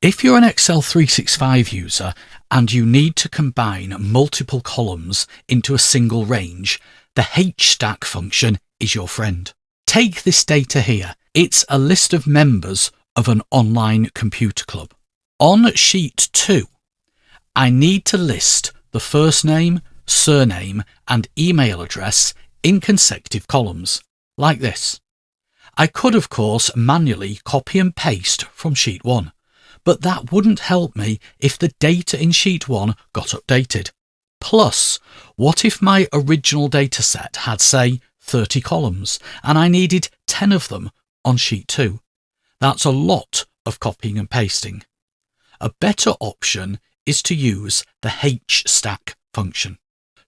If you're an Excel 365 user and you need to combine multiple columns into a single range, the HSTACK function is your friend. Take this data here. It's a list of members of an online computer club. On sheet 2, I need to list the first name, surname, and email address in consecutive columns, like this. I could, of course, manually copy and paste from sheet 1, but that wouldn't help me if the data in sheet 1 got updated. Plus, what if my original dataset had, say, 30 columns, and I needed 10 of them on sheet 2? That's a lot of copying and pasting. A better option is to use the HSTACK function.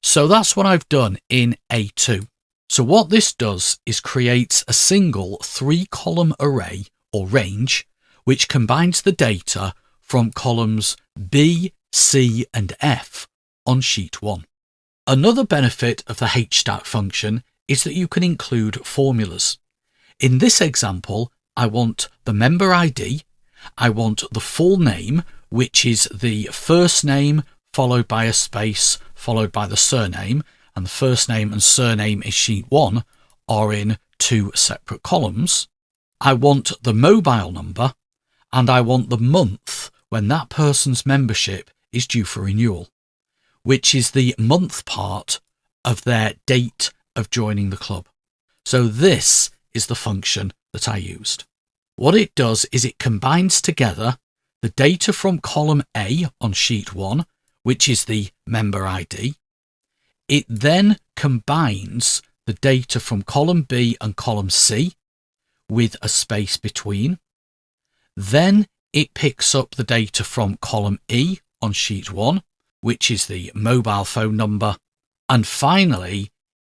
So that's what I've done in A2. So what this does is creates a single 3-column array or range which combines the data from columns B, C and F on sheet 1. Another benefit of the HSTACK function is that you can include formulas. In this example, I want the member ID, I want the full name, which is the first name followed by a space followed by the surname, and the first name and surname in sheet 1 are in 2 separate columns. I want the mobile number, and I want the month when that person's membership is due for renewal, which is the month part of their date of joining the club. So this is the function that I used. What it does is it combines together the data from column A on sheet 1, which is the member ID. It then combines the data from column B and column C with a space between. Then it picks up the data from column E on sheet 1, which is the mobile phone number. And finally,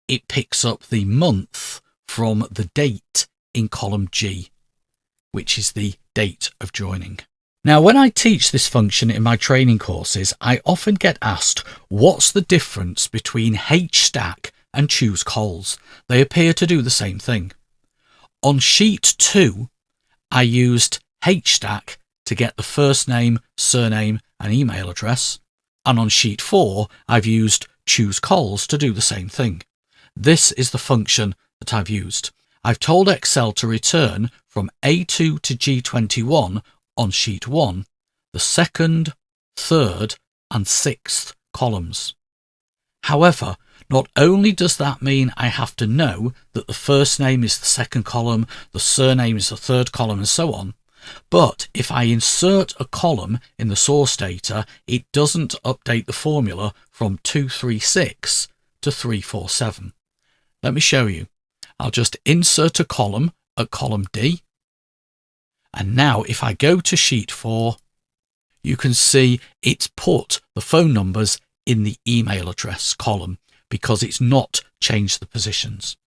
it picks up the month from the date in column G, which is the date of joining. Now, when I teach this function in my training courses, I often get asked, what's the difference between HSTACK and choose colls? They appear to do the same thing. On sheet 2, I used HSTACK to get the first name, surname and email address. And on sheet 4, I've used choose colls to do the same thing. This is the function that I've used. I've told Excel to return from A2 to G21 on sheet 1, the second, third and 6th columns. However, not only does that mean I have to know that the first name is the second column, the surname is the third column and so on, but if I insert a column in the source data, it doesn't update the formula from 236 to 347. Let me show you. I'll just insert a column at column D. And now if I go to sheet 4, you can see it's put the phone numbers in the email address column because it's not changed the positions.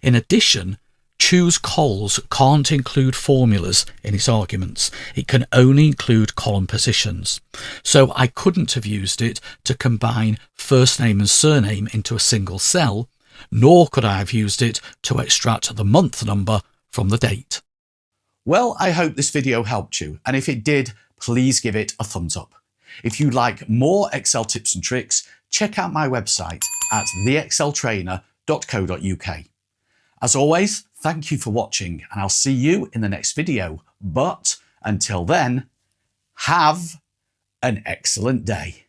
In addition, choose colls can't include formulas in its arguments. It can only include column positions. So I couldn't have used it to combine first name and surname into a single cell, nor could I have used it to extract the month number from the date. Well, I hope this video helped you, and if it did, please give it a thumbs up. If you'd like more Excel tips and tricks, check out my website at theexceltrainer.co.uk. As always, thank you for watching, and I'll see you in the next video. But until then, have an excellent day.